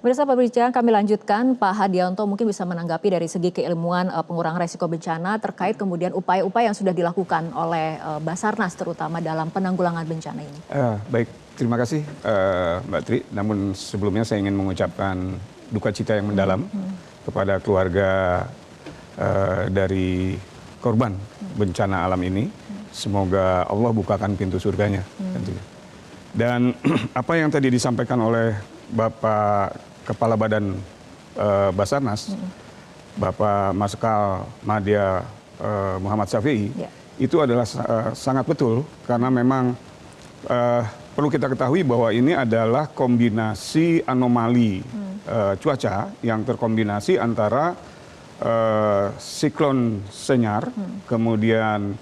Pemirsa perbincangan kami lanjutkan, Pak Hadianto mungkin bisa menanggapi dari segi keilmuan pengurangan resiko bencana terkait kemudian upaya-upaya yang sudah dilakukan oleh Basarnas terutama dalam penanggulangan bencana ini. Baik, terima kasih Mbak Tri. Namun sebelumnya saya ingin mengucapkan duka cita yang mendalam kepada keluarga dari korban bencana alam ini. Semoga Allah bukakan pintu surganya tentunya. Dan apa yang tadi disampaikan oleh Bapak Kepala Badan Basarnas, Bapak Marskal Madya Muhammad Syafi'i, itu adalah sangat betul karena memang perlu kita ketahui bahwa ini adalah kombinasi anomali cuaca yang terkombinasi antara siklon Senyar, kemudian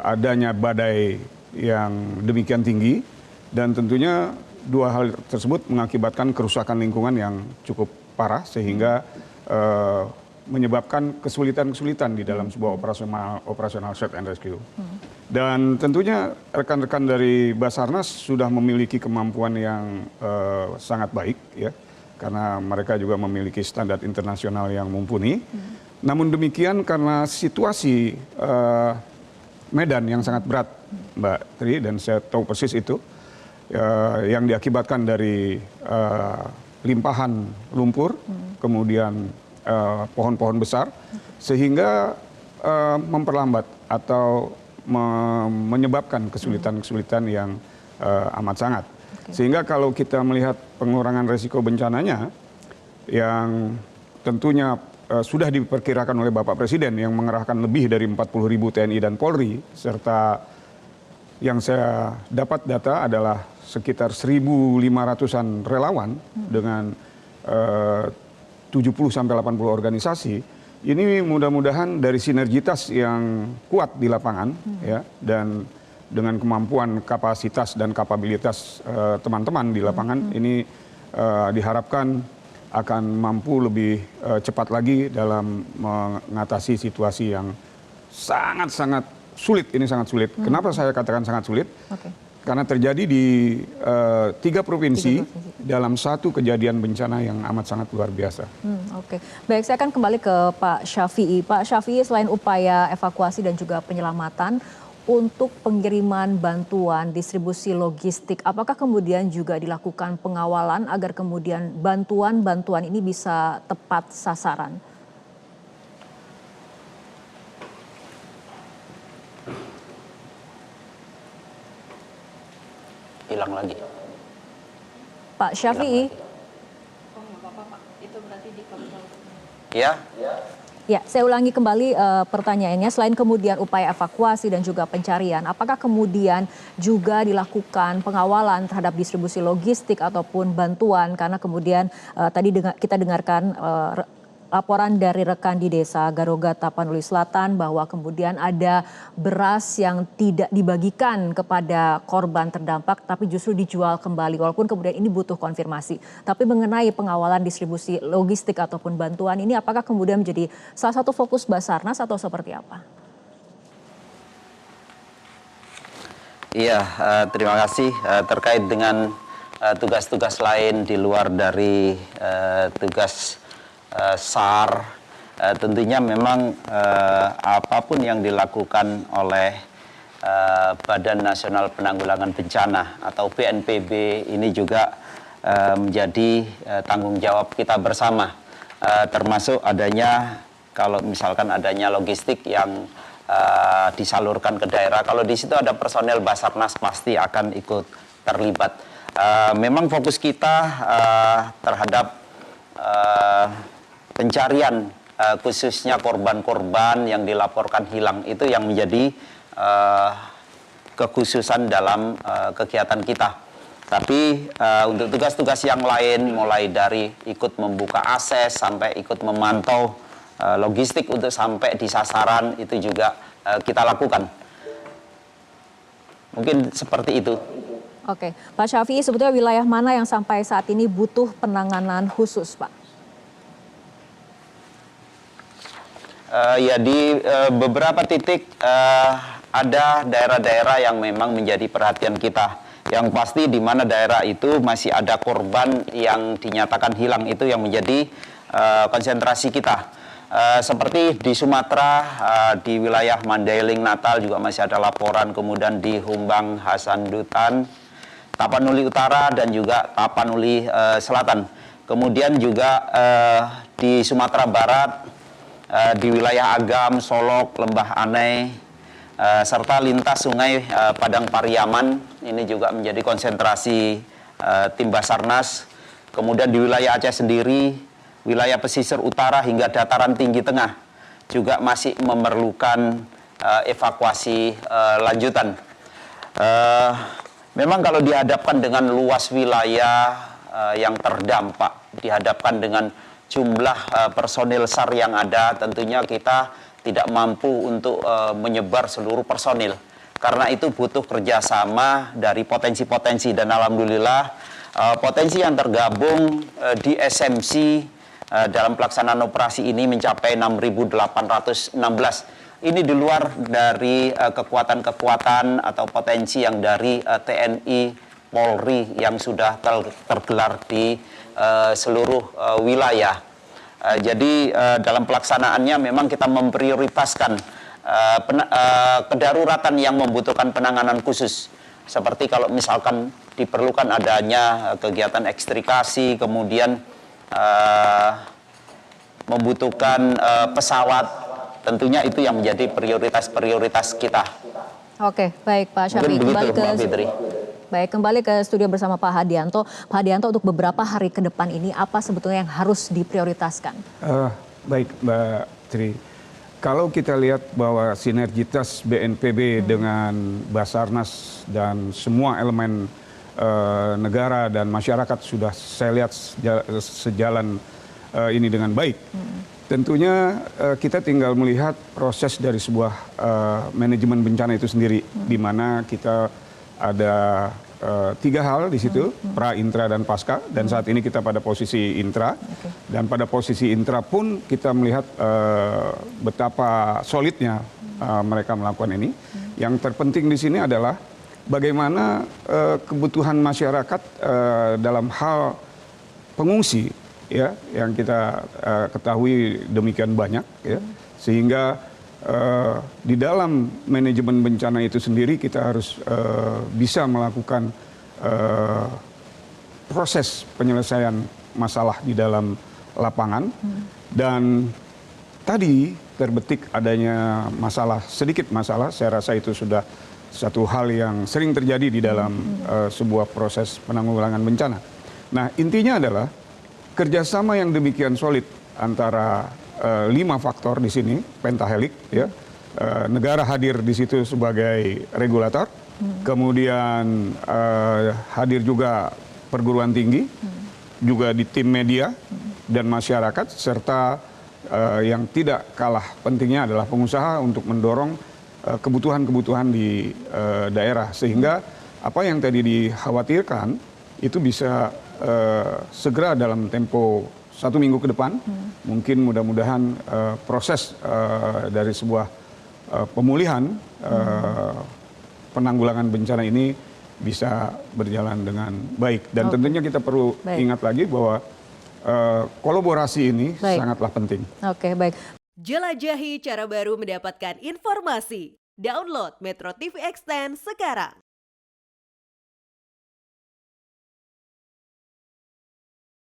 adanya badai yang demikian tinggi, dan tentunya dua hal tersebut mengakibatkan kerusakan lingkungan yang cukup parah sehingga menyebabkan kesulitan-kesulitan di dalam sebuah operasional search and rescue. Dan tentunya rekan-rekan dari Basarnas sudah memiliki kemampuan yang sangat baik ya, karena mereka juga memiliki standar internasional yang mumpuni. Namun demikian karena situasi medan yang sangat berat, Mbak Tri, dan saya tahu persis itu, yang diakibatkan dari limpahan lumpur, kemudian pohon-pohon besar, sehingga memperlambat atau menyebabkan kesulitan-kesulitan yang amat sangat. Sehingga kalau kita melihat pengurangan resiko bencananya, yang tentunya sudah diperkirakan oleh Bapak Presiden yang mengerahkan lebih dari 40.000 TNI dan Polri, serta yang saya dapat data adalah sekitar 1.500-an relawan dengan 70-80 organisasi. Ini mudah-mudahan dari sinergitas yang kuat di lapangan ya, dan dengan kemampuan kapasitas dan kapabilitas teman-teman di lapangan ini diharapkan akan mampu lebih cepat lagi dalam mengatasi situasi yang sangat-sangat sulit. Ini sangat sulit. Kenapa saya katakan sangat sulit? Karena terjadi di 3 provinsi dalam satu kejadian bencana yang amat sangat luar biasa. Baik, saya akan kembali ke Pak Syafi'i. Pak Syafi'i, selain upaya evakuasi dan juga penyelamatan, untuk pengiriman bantuan, distribusi logistik, apakah kemudian juga dilakukan pengawalan agar kemudian bantuan-bantuan ini bisa tepat sasaran? Hilang lagi. Pak Syafi'i. Ya. Ya, saya ulangi kembali pertanyaannya. Selain kemudian upaya evakuasi dan juga pencarian, apakah kemudian juga dilakukan pengawalan terhadap distribusi logistik ataupun bantuan? Karena kemudian tadi kita dengarkan laporan dari rekan di desa Garoga Tapanuli Selatan bahwa kemudian ada beras yang tidak dibagikan kepada korban terdampak tapi justru dijual kembali, walaupun kemudian ini butuh konfirmasi. Tapi mengenai pengawalan distribusi logistik ataupun bantuan ini, apakah kemudian menjadi salah satu fokus Basarnas atau seperti apa? Iya, terima kasih. Terkait dengan tugas-tugas lain di luar dari tugas SAR, tentunya memang apapun yang dilakukan oleh Badan Nasional Penanggulangan Bencana atau BNPB ini juga menjadi tanggung jawab kita bersama, termasuk adanya, kalau misalkan adanya logistik yang disalurkan ke daerah, kalau di situ ada personel Basarnas pasti akan ikut terlibat. Memang fokus kita terhadap pencarian khususnya korban-korban yang dilaporkan hilang, itu yang menjadi kekhususan dalam kegiatan kita. Tapi untuk tugas-tugas yang lain, mulai dari ikut membuka akses sampai ikut memantau logistik untuk sampai di sasaran, itu juga kita lakukan. Mungkin seperti itu. Oke, Pak Syafi'i, sebetulnya wilayah mana yang sampai saat ini butuh penanganan khusus, Pak? Ya, di beberapa titik ada daerah-daerah yang memang menjadi perhatian kita. Yang pasti di mana daerah itu masih ada korban yang dinyatakan hilang, itu yang menjadi konsentrasi kita. Seperti di Sumatera, di wilayah Mandailing, Natal juga masih ada laporan, kemudian di Humbang, Hasandutan, Tapanuli Utara, dan juga Tapanuli Selatan. Kemudian juga di Sumatera Barat, di wilayah Agam, Solok, Lembah Anai, serta lintas sungai Padang Pariaman, ini juga menjadi konsentrasi tim Basarnas. Kemudian di wilayah Aceh sendiri, wilayah pesisir utara hingga dataran tinggi tengah juga masih memerlukan evakuasi lanjutan. Memang kalau dihadapkan dengan luas wilayah yang terdampak, dihadapkan dengan jumlah personil SAR yang ada, tentunya kita tidak mampu untuk menyebar seluruh personil. Karena itu butuh kerjasama dari potensi-potensi, dan alhamdulillah potensi yang tergabung di SMC dalam pelaksanaan operasi ini mencapai 6.816. Ini di luar dari kekuatan-kekuatan atau potensi yang dari TNI, Polri yang sudah tergelar di seluruh wilayah. Jadi dalam pelaksanaannya memang kita memprioritaskan kedaruratan yang membutuhkan penanganan khusus. Seperti kalau misalkan diperlukan adanya kegiatan ekstrikasi, kemudian membutuhkan pesawat, tentunya itu yang menjadi prioritas kita. Oke, baik Pak Syafri. Kembali ke Baik, kembali ke studio bersama Pak Hadianto. Pak Hadianto, untuk beberapa hari ke depan ini apa sebetulnya yang harus diprioritaskan? Baik Mbak Tri, kalau kita lihat bahwa sinergitas BNPB dengan Basarnas dan semua elemen negara dan masyarakat sudah saya lihat sejalan ini dengan baik. Tentunya kita tinggal melihat proses dari sebuah manajemen bencana itu sendiri, di mana kita ada 3 hal di situ, pra, intra, dan pasca. Dan saat ini kita pada posisi intra. Dan pada posisi intra pun kita melihat betapa solidnya mereka melakukan ini. Yang terpenting di sini adalah bagaimana kebutuhan masyarakat dalam hal pengungsi, ya, yang kita ketahui demikian banyak, ya, sehingga di dalam manajemen bencana itu sendiri kita harus bisa melakukan proses penyelesaian masalah di dalam lapangan. Dan tadi terbetik adanya sedikit masalah, saya rasa itu sudah satu hal yang sering terjadi di dalam sebuah proses penanggulangan bencana. Nah, intinya adalah kerjasama yang demikian solid antara 5 faktor di sini, pentahelik, ya. Negara hadir di situ sebagai regulator, kemudian hadir juga perguruan tinggi, juga di tim media dan masyarakat, serta yang tidak kalah pentingnya adalah pengusaha untuk mendorong kebutuhan-kebutuhan di daerah, sehingga apa yang tadi dikhawatirkan itu bisa segera dalam tempo 1 minggu ke depan, mungkin mudah-mudahan proses dari sebuah pemulihan penanggulangan bencana ini bisa berjalan dengan baik. Dan tentunya kita perlu ingat lagi bahwa kolaborasi ini sangatlah penting. Oke, baik. Jelajahi cara baru mendapatkan informasi. Download Metro TV Extend sekarang.